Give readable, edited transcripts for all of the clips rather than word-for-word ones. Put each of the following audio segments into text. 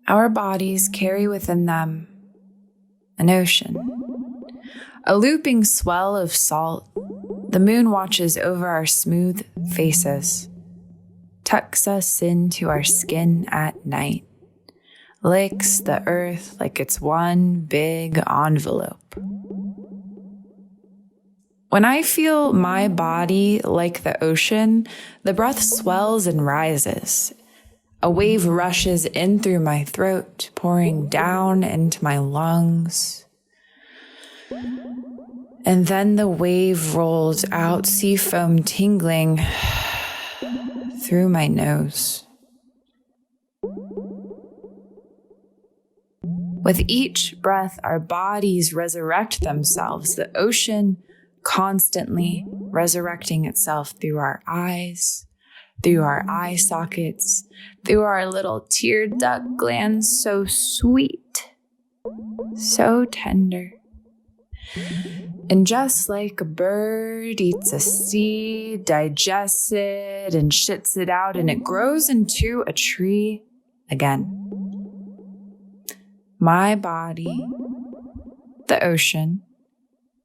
Our bodies carry within them an ocean, a looping swell of salt. The moon watches over our smooth faces, tucks us into our skin at night, licks the earth like it's one big envelope. When I feel my body like the ocean, the breath swells and rises. A wave rushes in through my throat, pouring down into my lungs. And then the wave rolls out, sea foam tingling through my nose. With each breath, our bodies resurrect themselves, the ocean constantly resurrecting itself through our eyes, through our eye sockets, through our little tear duct glands, so sweet, so tender. And just like a bird eats a seed, digests it, and shits it out, and it grows into a tree again. My body, the ocean,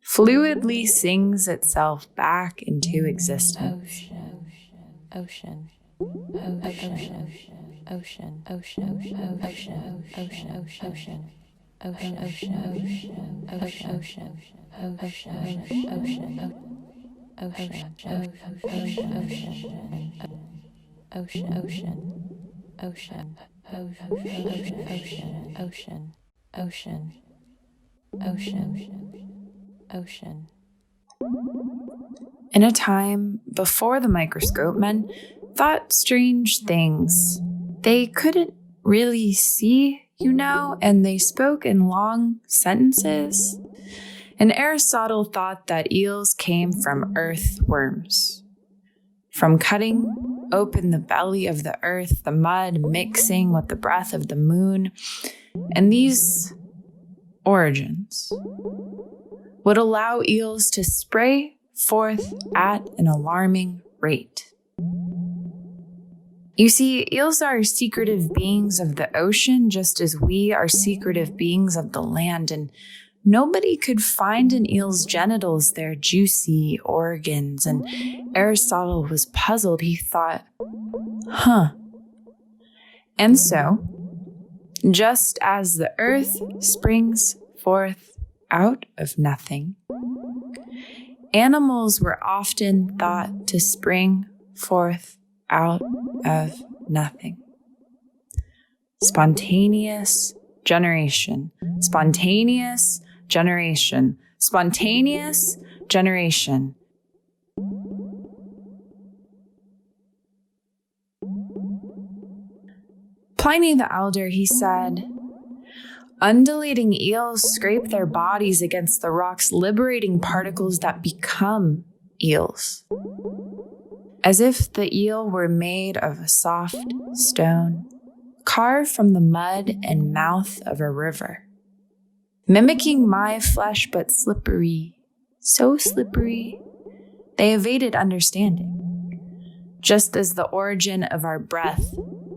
fluidly sings itself back into existence. Ocean, ocean, ocean, ocean, ocean, ocean, ocean, ocean, ocean, ocean, ocean, ocean, ocean, ocean. In a time before the microscope, men thought strange things. They couldn't really see, and they spoke in long sentences. And Aristotle thought that eels came from earthworms, from cutting open the belly of the earth, the mud mixing with the breath of the moon. And these origins would allow eels to spray forth at an alarming rate. You see, eels are secretive beings of the ocean, just as we are secretive beings of the land, and nobody could find in eels' genitals their juicy organs, and Aristotle was puzzled. He thought, And so, just as the earth springs forth out of nothing, animals were often thought to spring forth out of nothing. Spontaneous generation, spontaneous generation, spontaneous generation. Pliny the Elder, he said, undulating eels scrape their bodies against the rocks, liberating particles that become eels, as if the eel were made of a soft stone, carved from the mud and mouth of a river, mimicking my flesh, but slippery, so slippery, they evaded understanding, just as the origin of our breath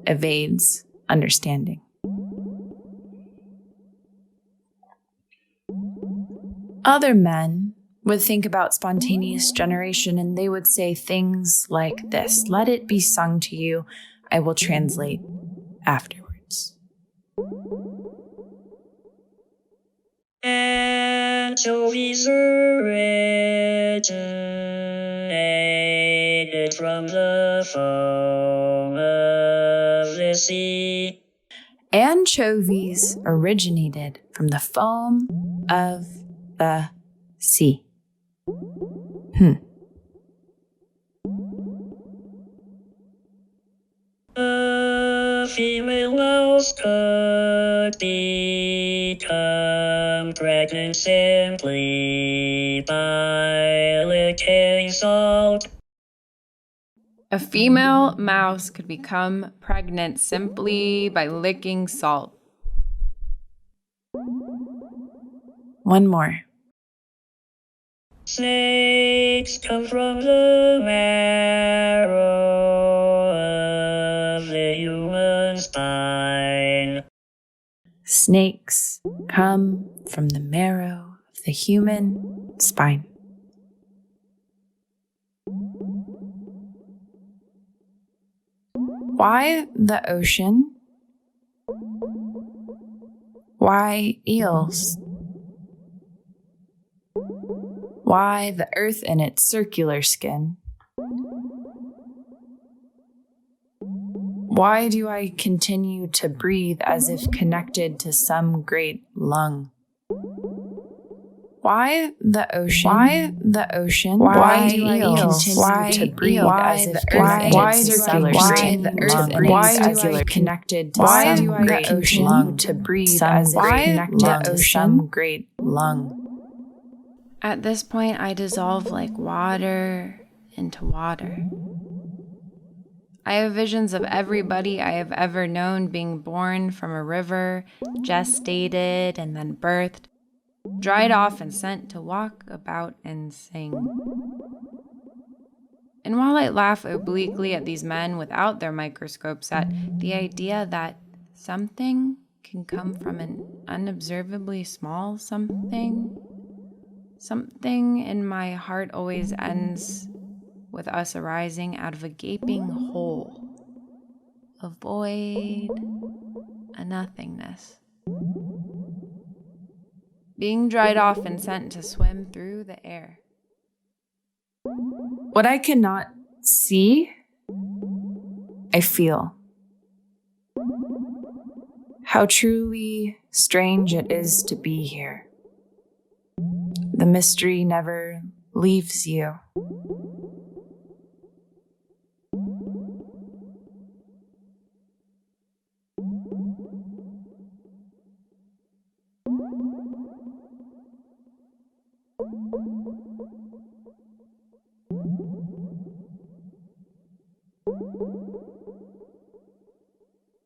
evades understanding. Other men would think about spontaneous generation and they would say things like this. Let it be sung to you. I will translate afterwards. Anchovies originated from the foam of the sea. Anchovies originated from the foam of the sea. Female mouse could become pregnant simply by licking salt. A female mouse could become pregnant simply by licking salt. One more. Snakes come from the marrow of the human spine. Snakes come from the marrow of the human spine. Why the ocean? Why eels? Why the earth in its circular skin? Why do I continue to breathe as if connected to some great lung? Why the ocean? Why the ocean? Why do I continue to breathe as if connected to some great lung? Why do I connected to some great lung to breathe as if connected to some great lung? At this point, I dissolve like water into water. I have visions of everybody I have ever known being born from a river, gestated and then birthed, dried off and sent to walk about and sing. And while I laugh obliquely at these men without their microscopes, at the idea that something can come from an unobservably small something in my heart always ends with us arising out of a gaping hole, a void, a nothingness, being dried off and sent to swim through the air. What I cannot see, I feel. How truly strange it is to be here. The mystery never leaves you.